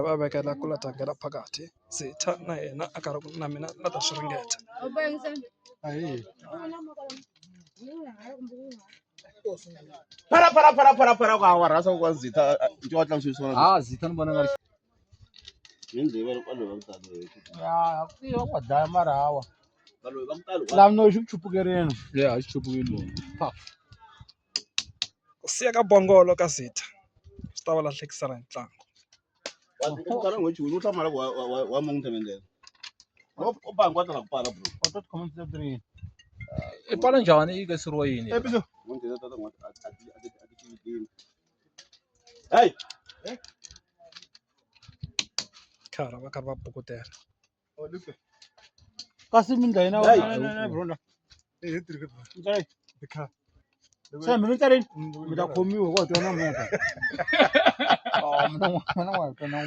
va vekela ku la tlangela phakathi Zitha na yena a karhi na mina na ta swi ringeta. Para kwa warasa kwa Zitha nje wa tlanga sweswo. Zitha ni vona nga ri Yindleve kwalo vamtalo. ya wa daya mara hawa Kwalo vamtalo. lamno xi chupukerini ya xi chupukile Ku siya ka bongolo ka Zitha swi ta va lahlekisela hi ntlangu. Wa ngochi u tlamala wa mongtemendela. O ba ngwata la kupala bro. wa to comment the green I pala njhani yi kesiriwa yini Ngwata tata ngwata ati. Hey. Khara va karhi va bukutela. kasi mindla yina na bro na se mi ntsari mi ta khomiwa kwa tona movha mina n'wana wa tona